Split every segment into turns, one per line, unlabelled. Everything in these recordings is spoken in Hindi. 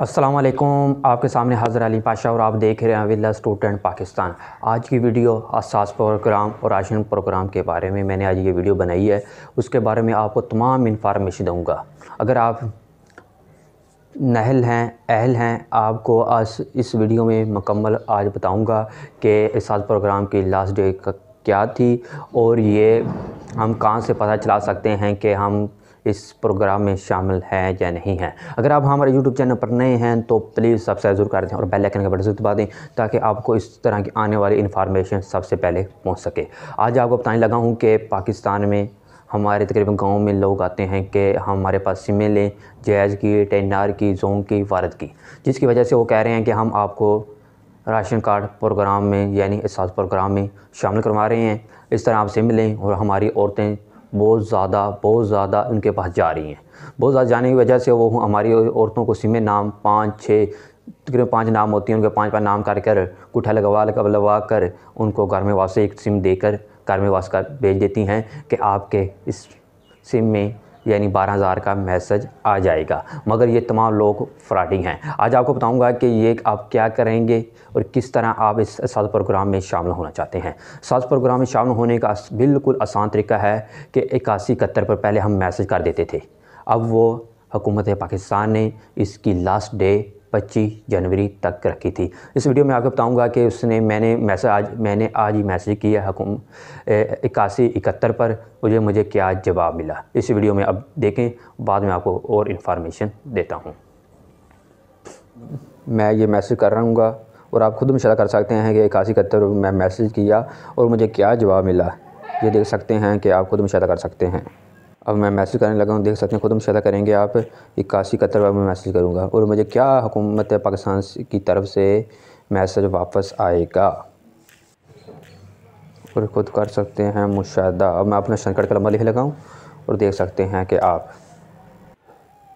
अस्सलाम वालेकुम। आपके सामने हाज़िर अली पाशा और आप देख रहे हैं विला स्टूडेंट पाकिस्तान। आज की वीडियो असास प्रोग्राम और राशन प्रोग्राम के बारे में मैंने आज ये वीडियो बनाई है। उसके बारे में आपको तमाम इन्फॉर्मेशन दूंगा। अगर आप अहल हैं आपको आज इस वीडियो में मुकम्मल आज बताऊंगा कि असास प्रोग्राम की लास्ट डेट क्या थी और ये हम कहाँ से पता चला सकते हैं कि हम इस प्रोग्राम में शामिल हैं या नहीं हैं। अगर आप हमारे YouTube चैनल पर नए हैं तो प्लीज़ सब्सक्राइब ज़रूर कर दें और बेल आइकन का बटन दबा दें ताकि आपको इस तरह की आने वाली इन्फॉर्मेशन सबसे पहले पहुंच सके। आज आपको बताने लगा हूं कि पाकिस्तान में हमारे तकरीबन गाँव में लोग आते हैं कि हमारे पास सिमें लें, जैज़ की, टेनार की, जोंग की, वारद की, जिसकी वजह से वो कह रहे हैं कि हम आपको राशन कार्ड प्रोग्राम में यानी असास प्रोग्राम में शामिल करवा रहे हैं। इस तरह आप सिम लें और हमारी औरतें बहुत ज़्यादा उनके पास जा रही हैं। बहुत ज़्यादा जाने की वजह से वो हमारी औरतों को सिमें नाम 5-6 तकरीबन 5 नाम होती हैं, उनके 5 नाम कर गुठा लगवा कर उनको घर में वापस एक सिम देकर घर में वापस कर भेज देती हैं कि आपके इस सिम में यानी 12,000 का मैसेज आ जाएगा। मगर ये तमाम लोग फ्रॉडिंग हैं। आज आपको बताऊंगा कि ये आप क्या करेंगे और किस तरह आप इस असास प्रोग्राम में शामिल होना चाहते हैं। असास प्रोग्राम में शामिल होने का बिल्कुल आसान तरीका है कि 8171 पर पहले हम मैसेज कर देते थे। अब वो हुकूमत पाकिस्तान ने इसकी लास्ट डे 25 जनवरी तक रखी थी। इस वीडियो में आपको बताऊंगा कि मैंने आज ही मैसेज किया 8171 पर मुझे क्या जवाब मिला। इस वीडियो में अब देखें, बाद में आपको और इन्फॉर्मेशन देता हूं। मैं ये मैसेज कर रहा हूँ और आप खुद मुशाहिदा कर सकते हैं कि 8171 मैं मैसेज किया और मुझे क्या जवाब मिला। ये देख सकते हैं कि आप खुद मुशाहिदा कर सकते हैं। अब मैं मैसेज करने लगा हूँ, देख सकते हैं, खुद मुशाहिदा करेंगे आप। 8171 पर मैं मैसेज करूँगा और मुझे क्या हुकूमत पाकिस्तान की तरफ से मैसेज वापस आएगा और खुद कर सकते हैं मुशाहिदा। अब मैं अपना शनाख्ती कार्ड का नंबर लिख लगा हूँ और देख सकते हैं कि आप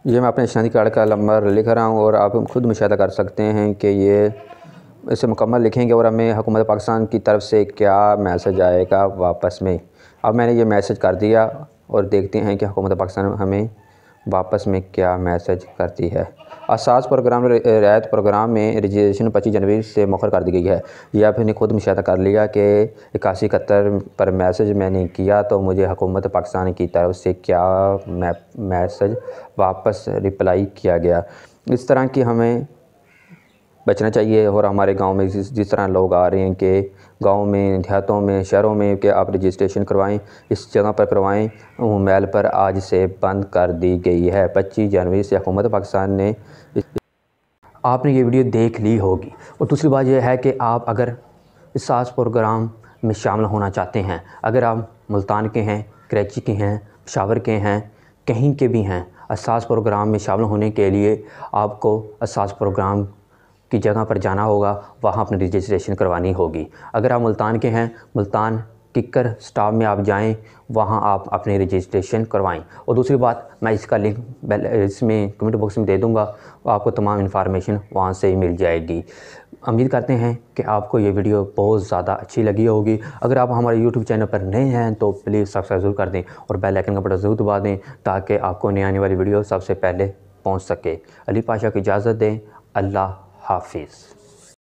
ये मैं अपने शनाख्ती कार्ड का नंबर लिख रहा हूँ और आप खुद मुशाहिदा कर सकते हैं कि ये इसे मुकम्मल लिखेंगे और हमें हुकूमत पाकिस्तान की तरफ से क्या मैसेज आएगा वापस में। अब मैंने ये मैसेज कर दिया और देखते हैं कि हुकूमत पाकिस्तान हमें वापस में क्या मैसेज करती है। असास प्रोग्राम रियायत प्रोग्राम में रजिस्ट्रेशन 25 जनवरी से मुकर कर दी गई है। यह आपने खुद मुशाहिदा कर लिया कि 8171 पर मैसेज मैंने किया तो मुझे हुकूमत पाकिस्तान की तरफ से क्या मैसेज वापस रिप्लाई किया गया। इस तरह की हमें बचना चाहिए। और हमारे गांव में जिस तरह लोग आ रहे हैं कि गांव में, देहातों में, शहरों में कि आप रजिस्ट्रेशन करवाएं, इस जगह पर करवाएं, मेल पर आज से बंद कर दी गई है। 25 जनवरी से हुकूमत पाकिस्तान ने आपने ये वीडियो देख ली होगी। और दूसरी बात यह है कि आप अगर असास प्रोग्राम में शामिल होना चाहते हैं, अगर आप मुल्तान के हैं, कराची के हैं, पेशावर के हैं, कहीं के भी हैं, असास प्रोग्राम में शामिल होने के लिए आपको असास प्रोग्राम की जगह पर जाना होगा, वहाँ अपनी रजिस्ट्रेशन करवानी होगी। अगर आप मुल्तान के हैं, मुल्तान किकर स्टाफ में आप जाएं, वहाँ आप अपनी रजिस्ट्रेशन करवाएं। और दूसरी बात, मैं इसका लिंक इसमें कमेंट बॉक्स में दे दूँगा, आपको तमाम इन्फॉर्मेशन वहाँ से ही मिल जाएगी। उम्मीद करते हैं कि आपको ये वीडियो बहुत ज़्यादा अच्छी लगी होगी। अगर आप हमारे YouTube चैनल पर नए हैं तो प्लीज़ सब्सक्राइब ज़रूर कर दें और बेल आइकन का बटन ज़रूर दबा दें ताकि आपको नई आने वाली वीडियो सबसे पहले पहुँच सके। अली पाशा की इजाज़त दें। अल्लाह हाफिज़।